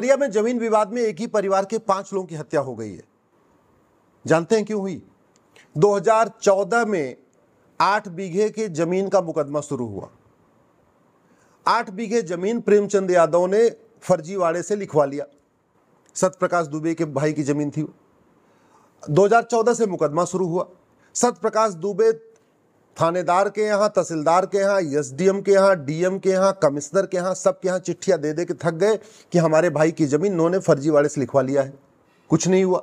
देवरिया में जमीन विवाद में एक ही परिवार के 5 लोगों की हत्या हो गई है। जानते हैं क्यों हुई? 2014 में 8 बीघे के जमीन का मुकदमा शुरू हुआ। 8 बीघे जमीन प्रेमचंद यादव ने फर्जीवाड़े से लिखवा लिया। सत्यप्रकाश दुबे के भाई की जमीन थी। 2014 से मुकदमा शुरू हुआ। सत्यप्रकाश दुबे थानेदार के यहाँ, तहसीलदार के यहाँ, एसडीएम के यहाँ, डीएम के यहाँ, कमिश्नर के यहाँ, सबके यहाँ चिट्ठियां दे दे के थक गए कि हमारे भाई की जमीन इन्होंने फर्जीवाड़े से लिखवा लिया है। कुछ नहीं हुआ।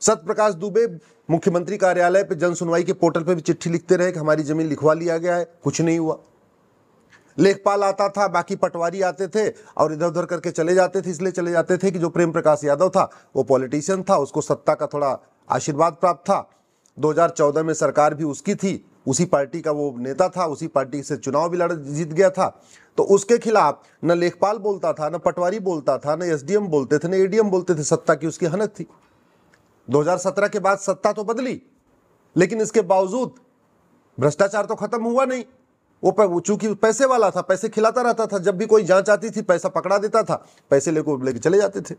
सत्यप्रकाश दुबे मुख्यमंत्री कार्यालय पे जन सुनवाई के पोर्टल पे भी चिट्ठी लिखते रहे कि हमारी जमीन लिखवा लिया गया है। कुछ नहीं हुआ। लेखपाल आता था, बाकी पटवारी आते थे और इधर उधर करके चले जाते थे। इसलिए चले जाते थे कि जो प्रेम प्रकाश यादव था वो पॉलिटिशियन था, उसको सत्ता का थोड़ा आशीर्वाद प्राप्त था। 2014 में सरकार भी उसकी थी, उसी पार्टी का वो नेता था, उसी पार्टी से चुनाव भी जीत गया था। तो उसके खिलाफ न लेखपाल बोलता था, न पटवारी बोलता था, न एसडीएम बोलते थे, न एडीएम बोलते थे। सत्ता की उसकी हनक थी। 2017 के बाद सत्ता तो बदली, लेकिन इसके बावजूद भ्रष्टाचार तो खत्म हुआ नहीं। वो चूंकि पैसे वाला था, पैसे खिलाता रहता था। जब भी कोई जांच आती थी पैसा पकड़ा देता था, पैसे लेके चले जाते थे।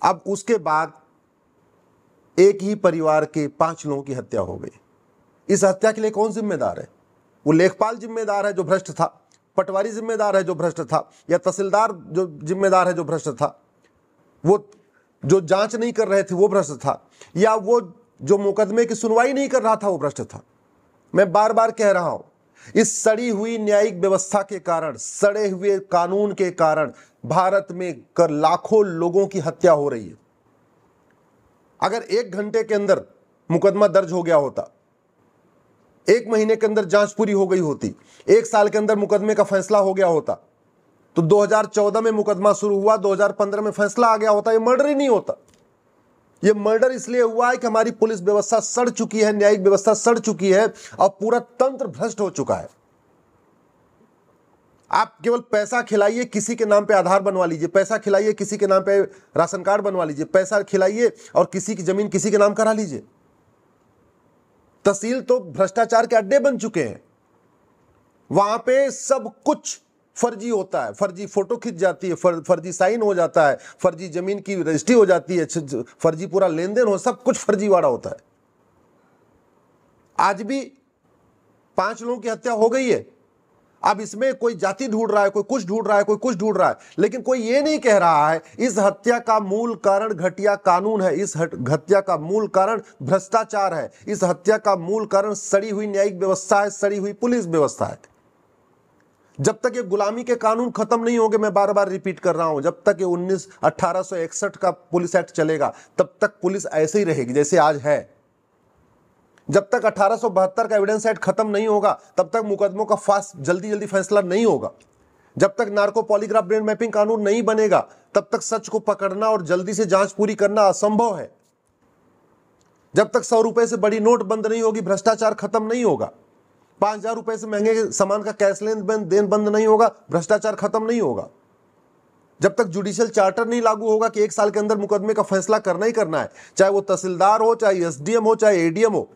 अब उसके बाद एक ही परिवार के 5 लोगों की हत्या हो गई। इस हत्या के लिए कौन जिम्मेदार है? वो लेखपाल जिम्मेदार है जो भ्रष्ट था, पटवारी जिम्मेदार है जो भ्रष्ट था, या तहसीलदार जो जिम्मेदार है जो भ्रष्ट था, वो जो जांच नहीं कर रहे थे वो भ्रष्ट था, या वो जो मुकदमे की सुनवाई नहीं कर रहा था वो भ्रष्ट था। मैं बार बार कह रहा हूं, इस सड़ी हुई न्यायिक व्यवस्था के कारण, सड़े हुए कानून के कारण भारत में लाखों लोगों की हत्या हो रही है। अगर 1 घंटे के अंदर मुकदमा दर्ज हो गया होता, 1 महीने के अंदर जांच पूरी हो गई होती, 1 साल के अंदर मुकदमे का फैसला हो गया होता, तो 2014 में मुकदमा शुरू हुआ, 2015 में फैसला आ गया होता, ये मर्डर ही नहीं होता। ये मर्डर इसलिए हुआ है कि हमारी पुलिस व्यवस्था सड़ चुकी है, न्यायिक व्यवस्था सड़ चुकी है और पूरा तंत्र भ्रष्ट हो चुका है। आप केवल पैसा खिलाइए, किसी के नाम पे आधार बनवा लीजिए, पैसा खिलाइए, किसी के नाम पे राशन कार्ड बनवा लीजिए, पैसा खिलाइए और किसी की जमीन किसी के नाम करा लीजिए। तहसील तो भ्रष्टाचार के अड्डे बन चुके हैं। वहां पे सब कुछ फर्जी होता है। फर्जी फोटो खिंच जाती है, फर्जी साइन हो जाता है, फर्जी जमीन की रजिस्ट्री हो जाती है, फर्जी पूरा लेन देन हो, सब कुछ फर्जीवाड़ा होता है। आज भी 5 लोगों की हत्या हो गई है। अब इसमें कोई जाति ढूंढ रहा है, कोई कुछ ढूंढ रहा है, कोई कुछ ढूंढ रहा है, लेकिन कोई ये नहीं कह रहा है इस हत्या का मूल कारण घटिया कानून है, इस हत्या का मूल कारण भ्रष्टाचार है, इस हत्या का मूल कारण सड़ी हुई न्यायिक व्यवस्था है, सड़ी हुई पुलिस व्यवस्था है। जब तक ये गुलामी के कानून खत्म नहीं होंगे, मैं बार बार रिपीट कर रहा हूं, जब तक ये 1861 का पुलिस एक्ट चलेगा तब तक पुलिस ऐसे ही रहेगी जैसे आज है। जब तक 1872 का एविडेंस एक्ट खत्म नहीं होगा तब तक मुकदमों का फास्ट जल्दी फैसला नहीं होगा। जब तक नार्को पॉलीग्राफ ब्रेन मैपिंग कानून नहीं बनेगा तब तक सच को पकड़ना और जल्दी से जांच पूरी करना असंभव है। जब तक 100 रुपए से बड़ी नोट बंद नहीं होगी भ्रष्टाचार खत्म नहीं होगा। 5000 रुपए से महंगे सामान का कैश लेन देन बंद नहीं होगा, भ्रष्टाचार खत्म नहीं होगा। जब तक जुडिशियल चार्टर नहीं लागू होगा कि 1 साल के अंदर मुकदमे का फैसला करना ही करना है, चाहे वो तहसीलदार हो, चाहे एसडीएम हो, चाहे एडीएम हो,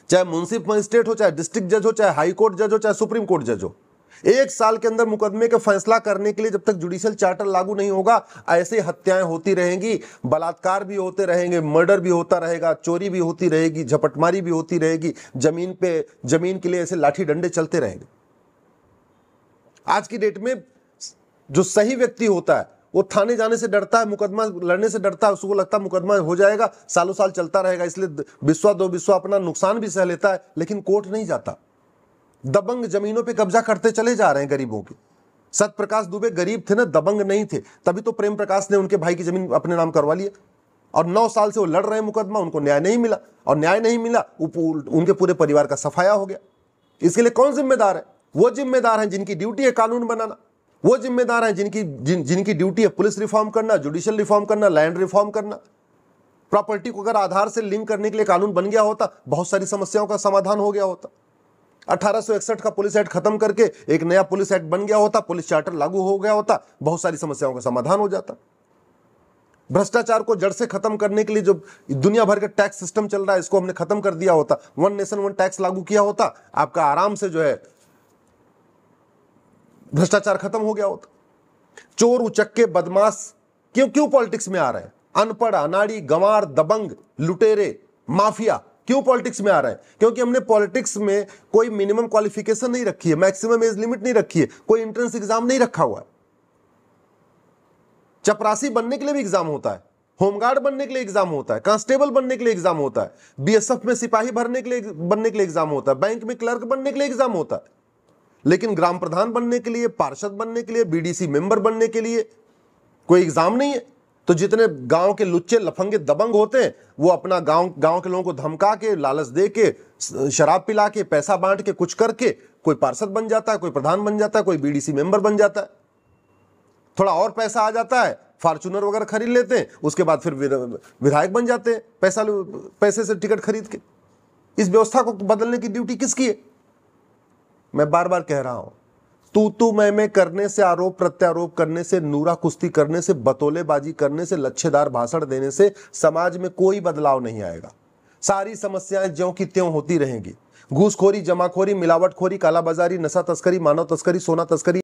चाहे म्युनिसिपल मजिस्ट्रेट हो, चाहे डिस्ट्रिक्ट जज हो, चाहे हाई कोर्ट जज हो, चाहे सुप्रीम कोर्ट जज हो, 1 साल के अंदर मुकदमे का फैसला करने के लिए जब तक जुडिशियल चार्टर लागू नहीं होगा, ऐसे हत्याएं होती रहेंगी, बलात्कार भी होते रहेंगे, मर्डर भी होता रहेगा, चोरी भी होती रहेगी, झपटमारी भी होती रहेगी, जमीन के लिए ऐसे लाठी डंडे चलते रहेंगे। आज की डेट में जो सही व्यक्ति होता है वो थाने जाने से डरता है, मुकदमा लड़ने से डरता है, उसको लगता है मुकदमा हो जाएगा, सालों साल चलता रहेगा, इसलिए बिस्वा दो बिस्वा अपना नुकसान भी सह लेता है, लेकिन कोर्ट नहीं जाता। दबंग जमीनों पे कब्जा करते चले जा रहे हैं गरीबों की। सत्यप्रकाश दुबे गरीब थे ना, दबंग नहीं थे, तभी तो प्रेम प्रकाश ने उनके भाई की जमीन अपने नाम करवा लिया और 9 साल से वो लड़ रहे हैं मुकदमा, उनको न्याय नहीं मिला और न्याय नहीं मिला, उनके पूरे परिवार का सफाया हो गया। इसके लिए कौन जिम्मेदार है? वो जिम्मेदार हैं जिनकी ड्यूटी है कानून बनाना, वो जिम्मेदार हैं जिनकी ड्यूटी है पुलिस रिफॉर्म करना, जुडिशियल रिफॉर्म करना, लैंड रिफॉर्म करना। प्रॉपर्टी को अगर आधार से लिंक करने के लिए कानून बन गया होता, बहुत सारी समस्याओं का समाधान हो गया होता। 1861 का पुलिस एक्ट खत्म करके एक नया पुलिस एक्ट बन गया होता, पुलिस चार्टर लागू हो गया होता, बहुत सारी समस्याओं का समाधान हो जाता। भ्रष्टाचार को जड़ से खत्म करने के लिए जो दुनिया भर का टैक्स सिस्टम चल रहा है, इसको हमने खत्म कर दिया होता, 1 नेशन 1 टैक्स लागू किया होता, आपका आराम से जो है भ्रष्टाचार खत्म हो गया होता। चोर उचक्के बदमाश क्यों क्यों पॉलिटिक्स में आ रहे हैं? अनपढ़, अनाड़ी, गंवार, दबंग, लुटेरे, माफिया क्यों पॉलिटिक्स में आ रहे हैं? क्योंकि हमने पॉलिटिक्स में कोई मिनिमम क्वालिफिकेशन नहीं रखी है, मैक्सिमम एज लिमिट नहीं रखी है, कोई एंट्रेंस एग्जाम नहीं रखा हुआ है। चपरासी बनने के लिए भी एग्जाम होता है, होमगार्ड बनने के लिए एग्जाम होता है, कांस्टेबल बनने के लिए एग्जाम होता है, बीएसएफ में सिपाही बनने के लिए एग्जाम होता है, बैंक में क्लर्क बनने के लिए एग्जाम होता है। लेकिन ग्राम प्रधान बनने के लिए, पार्षद बनने के लिए, बीडीसी मेंबर बनने के लिए कोई एग्जाम नहीं है। तो जितने गांव के लुच्चे लफंगे दबंग होते हैं वो अपना गांव के लोगों को धमका के, लालच दे के, शराब पिला के, पैसा बांट के, कुछ करके कोई पार्षद बन जाता है, कोई प्रधान बन जाता है, कोई बीडीसी मेंबर बन जाता है। थोड़ा और पैसा आ जाता है, फॉर्च्यूनर वगैरह खरीद लेते हैं, उसके बाद फिर विधायक बन जाते हैं पैसे से टिकट खरीद के। इस व्यवस्था को बदलने की ड्यूटी किसकी है? मैं बार बार कह रहा हूं, तू मैं करने से, आरोप प्रत्यारोप करने से, नूरा कुश्ती करने से, बतौलेबाजी करने से, लच्छेदार भाषण देने से समाज में कोई बदलाव नहीं आएगा। सारी समस्याएं ज्यों की त्यों होती रहेंगी। घूसखोरी, जमाखोरी, मिलावटखोरी, कालाबाजारी, नशा तस्करी, मानव तस्करी, सोना तस्करी